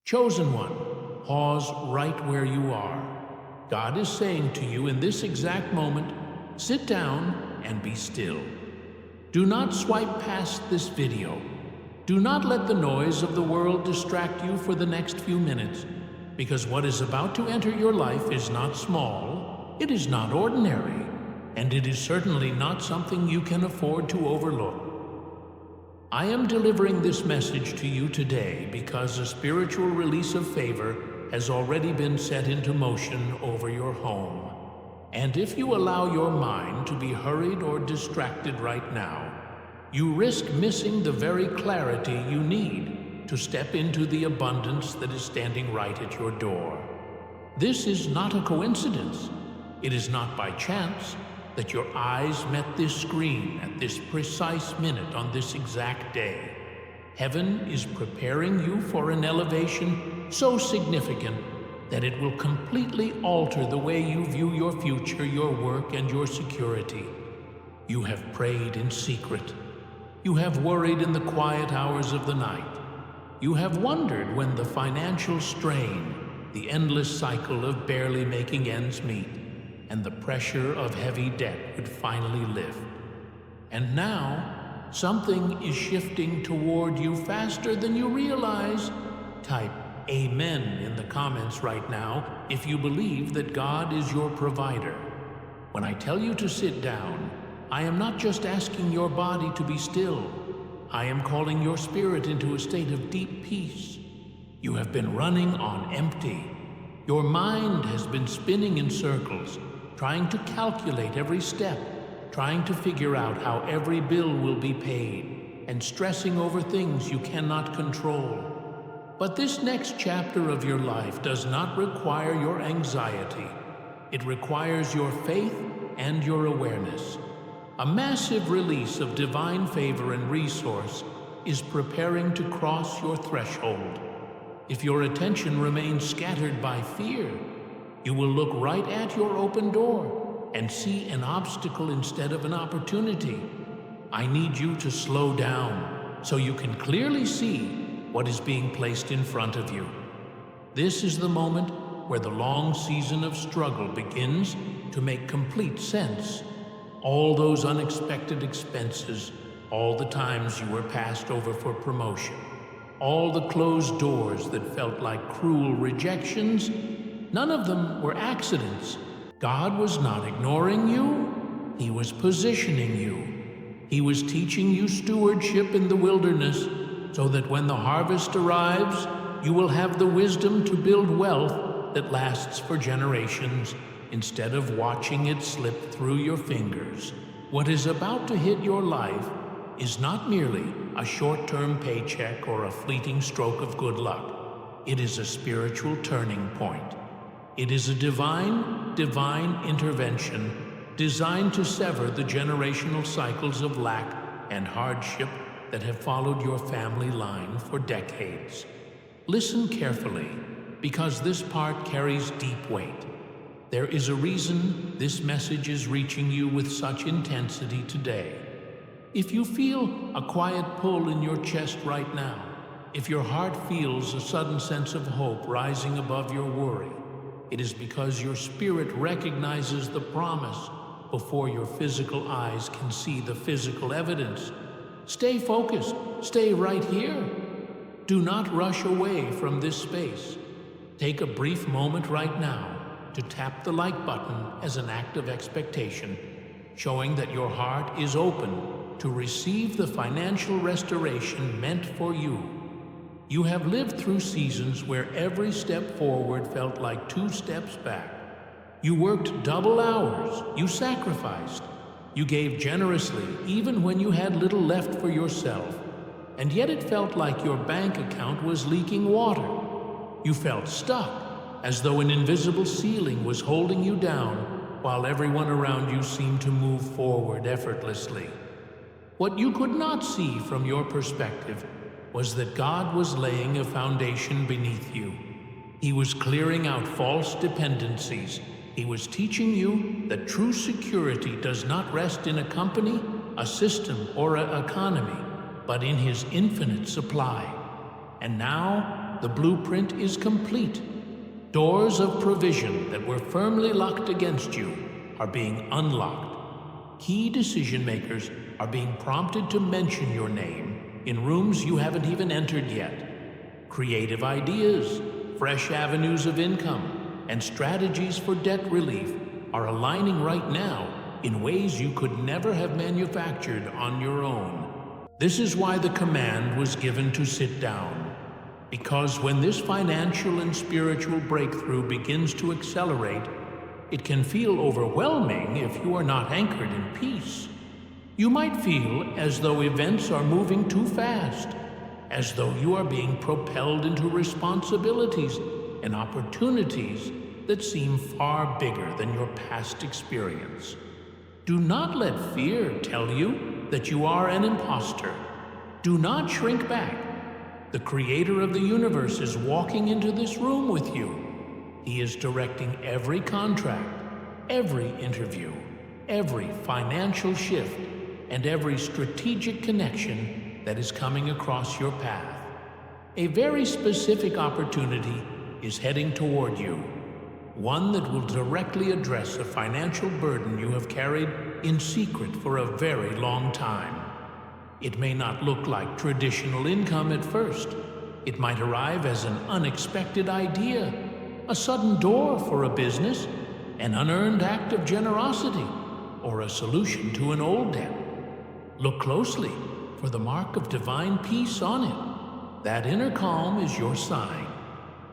Chosen one, pause right where you are. God is saying to you in this exact moment, sit down and be still. Do not swipe past this video. Do not let the noise of the world distract you for the next few minutes, because what is about to enter your life is not small, it is not ordinary, and it is certainly not something you can afford to overlook. I am delivering this message to you today because a spiritual release of favor has already been set into motion over your home. And if you allow your mind to be hurried or distracted right now, you risk missing the very clarity you need to step into the abundance that is standing right at your door. This is not a coincidence. It is not by chance that your eyes met this screen at this precise minute on this exact day. Heaven is preparing you for an elevation so significant that it will completely alter the way you view your future, your work, and your security. You have prayed in secret. You have worried in the quiet hours of the night. You have wondered when the financial strain, the endless cycle of barely making ends meet, and the pressure of heavy debt would finally lift. And now, something is shifting toward you faster than you realize. Type Amen in the comments right now if you believe that God is your provider. When I tell you to sit down, I am not just asking your body to be still. I am calling your spirit into a state of deep peace. You have been running on empty. Your mind has been spinning in circles, trying to calculate every step, trying to figure out how every bill will be paid, and stressing over things you cannot control. But this next chapter of your life does not require your anxiety. It requires your faith and your awareness. A massive release of divine favor and resource is preparing to cross your threshold. If your attention remains scattered by fear, you will look right at your open door and see an obstacle instead of an opportunity. I need you to slow down so you can clearly see what is being placed in front of you. This is the moment where the long season of struggle begins to make complete sense. All those unexpected expenses, all the times you were passed over for promotion, all the closed doors that felt like cruel rejections, none of them were accidents. God was not ignoring you. He was positioning you. He was teaching you stewardship in the wilderness so that when the harvest arrives, you will have the wisdom to build wealth that lasts for generations instead of watching it slip through your fingers. What is about to hit your life is not merely a short-term paycheck or a fleeting stroke of good luck. It is a spiritual turning point. It is a divine intervention designed to sever the generational cycles of lack and hardship that have followed your family line for decades. Listen carefully, because this part carries deep weight. There is a reason this message is reaching you with such intensity today. If you feel a quiet pull in your chest right now, if your heart feels a sudden sense of hope rising above your worry, it is because your spirit recognizes the promise before your physical eyes can see the physical evidence. Stay focused. Stay right here. Do not rush away from this space. Take a brief moment right now to tap the like button as an act of expectation, showing that your heart is open to receive the financial restoration meant for you. You have lived through seasons where every step forward felt like 2 steps back. You worked double hours, you sacrificed, you gave generously even when you had little left for yourself, and yet it felt like your bank account was leaking water. You felt stuck, as though an invisible ceiling was holding you down while everyone around you seemed to move forward effortlessly. What you could not see from your perspective was that God was laying a foundation beneath you. He was clearing out false dependencies. He was teaching you that true security does not rest in a company, a system, or an economy, but in His infinite supply. And now, the blueprint is complete. Doors of provision that were firmly locked against you are being unlocked. Key decision makers are being prompted to mention your name in rooms you haven't even entered yet. Creative ideas, fresh avenues of income, and strategies for debt relief are aligning right now in ways you could never have manufactured on your own. This is why the command was given to sit down. Because when this financial and spiritual breakthrough begins to accelerate, it can feel overwhelming if you are not anchored in peace. You might feel as though events are moving too fast, as though you are being propelled into responsibilities and opportunities that seem far bigger than your past experience. Do not let fear tell you that you are an imposter. Do not shrink back. The Creator of the universe is walking into this room with you. He is directing every contract, every interview, every financial shift, and every strategic connection that is coming across your path. A very specific opportunity is heading toward you, one that will directly address a financial burden you have carried in secret for a very long time. It may not look like traditional income at first. It might arrive as an unexpected idea, a sudden door for a business, an unearned act of generosity, or a solution to an old debt. Look closely for the mark of divine peace on it. That inner calm is your sign.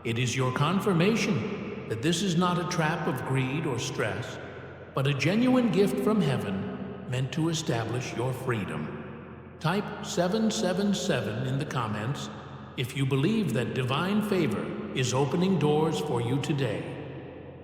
It is your confirmation that this is not a trap of greed or stress, but a genuine gift from heaven meant to establish your freedom. Type 777 in the comments if you believe that divine favor is opening doors for you today.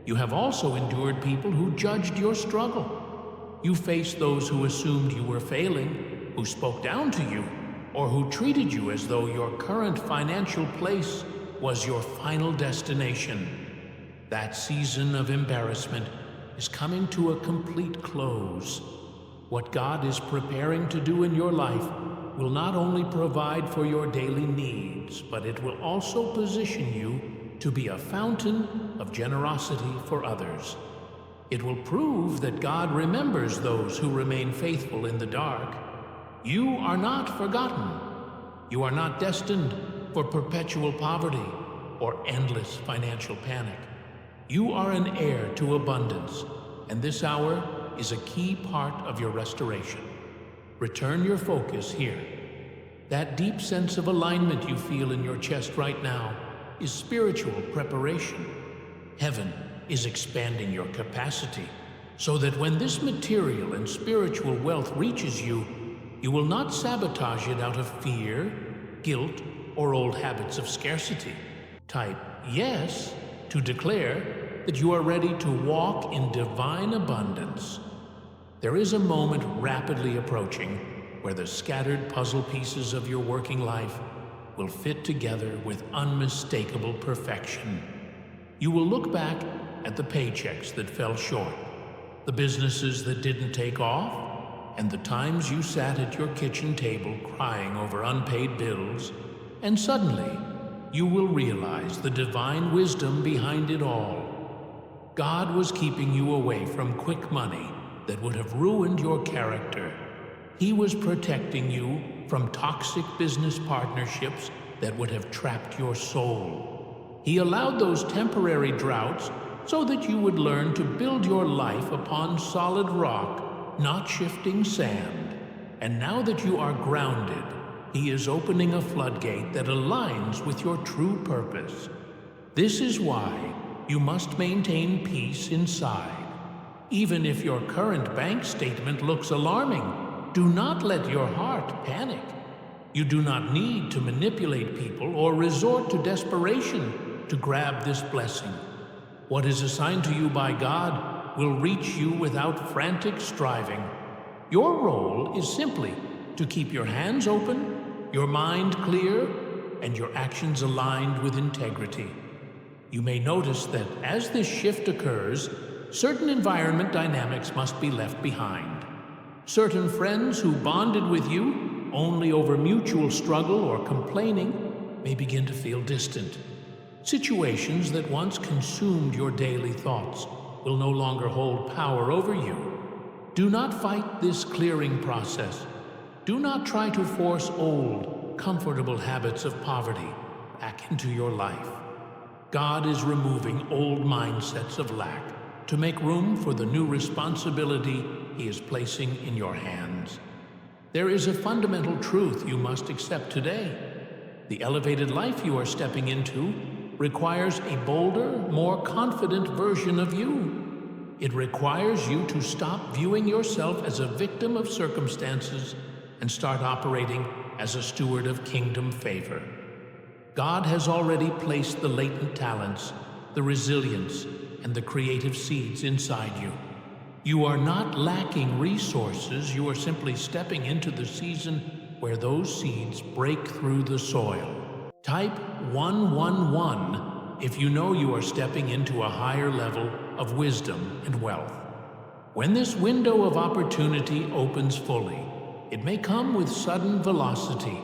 You have also endured people who judged your struggle. You faced those who assumed you were failing, who spoke down to you, or who treated you as though your current financial place was your final destination. That season of embarrassment is coming to a complete close. What God is preparing to do in your life will not only provide for your daily needs, but it will also position you to be a fountain of generosity for others. It will prove that God remembers those who remain faithful in the dark. You are not forgotten. You are not destined for perpetual poverty or endless financial panic. You are an heir to abundance, and this hour is a key part of your restoration. Return your focus here. That deep sense of alignment you feel in your chest right now is spiritual preparation. Heaven is expanding your capacity so that when this material and spiritual wealth reaches you, you will not sabotage it out of fear, guilt, or old habits of scarcity. Type yes to declare that you are ready to walk in divine abundance. There is a moment rapidly approaching where the scattered puzzle pieces of your working life will fit together with unmistakable perfection. You will look back at the paychecks that fell short, the businesses that didn't take off, and the times you sat at your kitchen table crying over unpaid bills, and suddenly you will realize the divine wisdom behind it all. God was keeping you away from quick money that would have ruined your character. He was protecting you from toxic business partnerships that would have trapped your soul. He allowed those temporary droughts so that you would learn to build your life upon solid rock, not shifting sand. And now that you are grounded, He is opening a floodgate that aligns with your true purpose. This is why you must maintain peace inside. Even if your current bank statement looks alarming, do not let your heart panic. You do not need to manipulate people or resort to desperation to grab this blessing. What is assigned to you by God will reach you without frantic striving. Your role is simply to keep your hands open, your mind clear, and your actions aligned with integrity. You may notice that as this shift occurs, certain environment dynamics must be left behind. Certain friends who bonded with you only over mutual struggle or complaining may begin to feel distant. Situations that once consumed your daily thoughts will no longer hold power over you. Do not fight this clearing process. Do not try to force old, comfortable habits of poverty back into your life. God is removing old mindsets of lack to make room for the new responsibility He is placing in your hands. There is a fundamental truth you must accept today. The elevated life you are stepping into requires a bolder, more confident version of you. It requires you to stop viewing yourself as a victim of circumstances and start operating as a steward of kingdom favor. God has already placed the latent talents, the resilience, and the creative seeds inside you. You are not lacking resources, you are simply stepping into the season where those seeds break through the soil. Type 111 if you know you are stepping into a higher level of wisdom and wealth. When this window of opportunity opens fully, it may come with sudden velocity,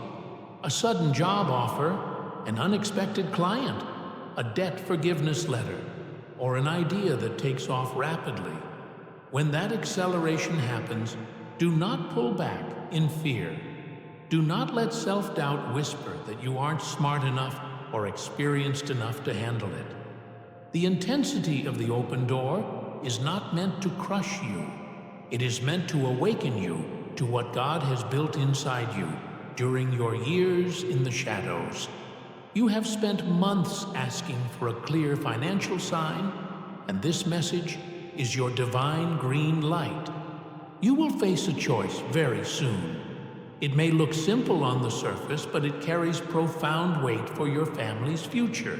a sudden job offer, an unexpected client, a debt forgiveness letter, or an idea that takes off rapidly. When that acceleration happens, do not pull back in fear. Do not let self-doubt whisper that you aren't smart enough or experienced enough to handle it. The intensity of the open door is not meant to crush you. It is meant to awaken you to what God has built inside you during your years in the shadows. You have spent months asking for a clear financial sign, and this message is your divine green light. You will face a choice very soon. It may look simple on the surface, but it carries profound weight for your family's future.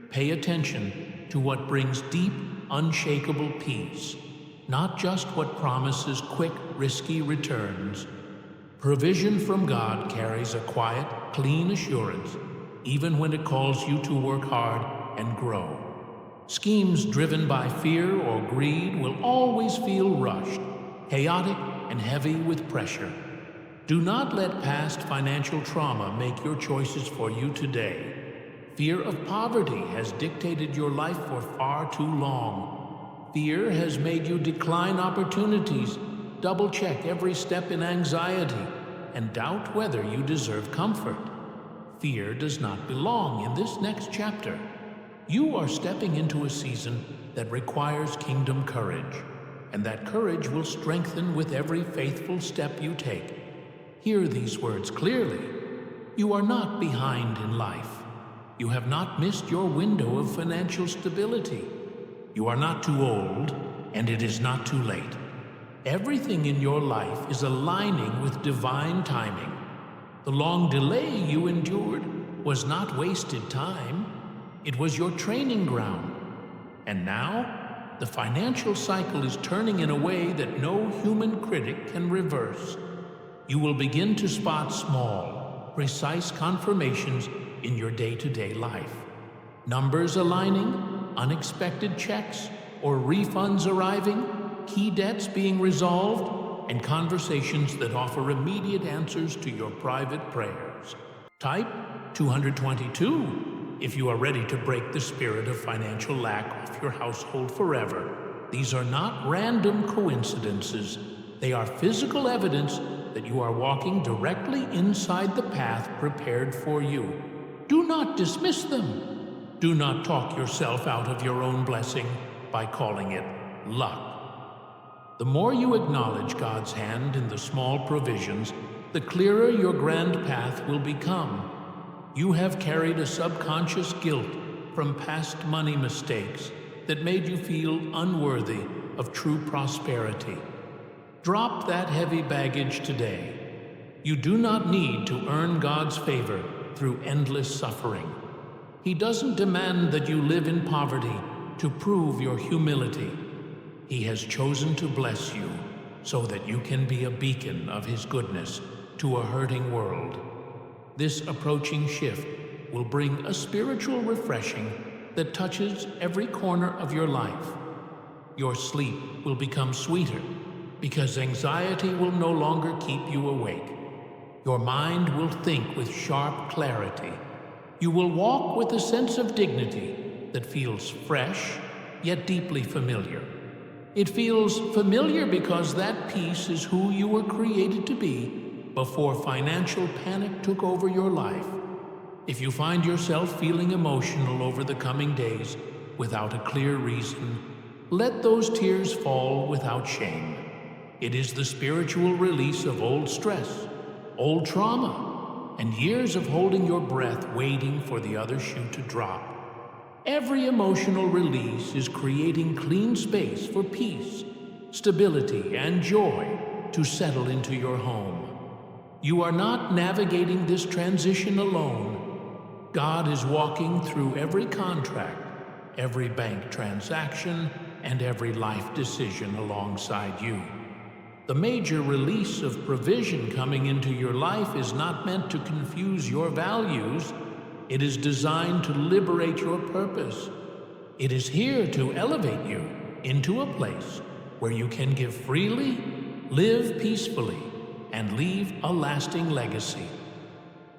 Pay attention to what brings deep, unshakable peace, not just what promises quick, risky returns. Provision from God carries a quiet, clean assurance, even when it calls you to work hard and grow. Schemes driven by fear or greed will always feel rushed, chaotic, and heavy with pressure. Do not let past financial trauma make your choices for you today. Fear of poverty has dictated your life for far too long. Fear has made you decline opportunities, double-check every step in anxiety, and doubt whether you deserve comfort. Fear does not belong in this next chapter. You are stepping into a season that requires kingdom courage, and that courage will strengthen with every faithful step you take. Hear these words clearly. You are not behind in life. You have not missed your window of financial stability. You are not too old, and it is not too late. Everything in your life is aligning with divine timing. The long delay you endured was not wasted time. It was your training ground. And now, the financial cycle is turning in a way that no human critic can reverse. You will begin to spot small, precise confirmations in your day-to-day life. Numbers aligning, unexpected checks or refunds arriving, key debts being resolved, and conversations that offer immediate answers to your private prayers. Type 222 if you are ready to break the spirit of financial lack off your household forever. These are not random coincidences. They are physical evidence that you are walking directly inside the path prepared for you. Do not dismiss them. Do not talk yourself out of your own blessing by calling it luck. The more you acknowledge God's hand in the small provisions, the clearer your grand path will become. You have carried a subconscious guilt from past money mistakes that made you feel unworthy of true prosperity. Drop that heavy baggage today. You do not need to earn God's favor through endless suffering. He doesn't demand that you live in poverty to prove your humility. He has chosen to bless you so that you can be a beacon of His goodness to a hurting world. This approaching shift will bring a spiritual refreshing that touches every corner of your life. Your sleep will become sweeter because anxiety will no longer keep you awake. Your mind will think with sharp clarity, You will walk with a sense of dignity that feels fresh, yet deeply familiar. It feels familiar because that peace is who you were created to be before financial panic took over your life. If you find yourself feeling emotional over the coming days without a clear reason, let those tears fall without shame. It is the spiritual release of old stress, old trauma, and years of holding your breath waiting for the other shoe to drop. Every emotional release is creating clean space for peace, stability, and joy to settle into your home. You are not navigating this transition alone. God is walking through every contract, every bank transaction, and every life decision alongside you. The major release of provision coming into your life is not meant to confuse your values. It is designed to liberate your purpose. It is here to elevate you into a place where you can give freely, live peacefully, and leave a lasting legacy.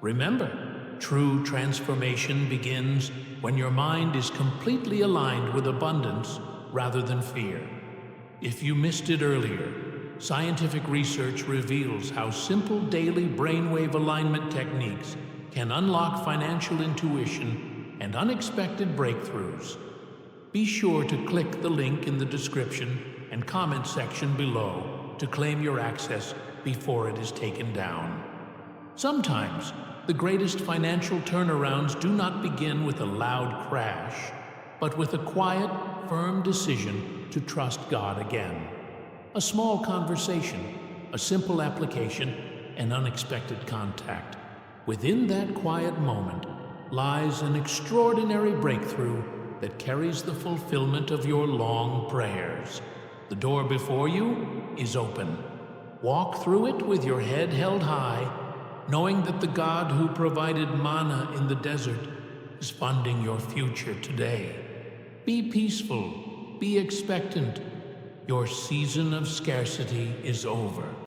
Remember, true transformation begins when your mind is completely aligned with abundance rather than fear. If you missed it earlier, scientific research reveals how simple daily brainwave alignment techniques can unlock financial intuition and unexpected breakthroughs. Be sure to click the link in the description and comment section below to claim your access before it is taken down. Sometimes, the greatest financial turnarounds do not begin with a loud crash, but with a quiet, firm decision to trust God again. A small conversation, a simple application, an unexpected contact. Within that quiet moment lies an extraordinary breakthrough that carries the fulfillment of your long prayers. The door before you is open. Walk through it with your head held high, knowing that the God who provided manna in the desert is funding your future today. Be peaceful, be expectant. Your season of scarcity is over.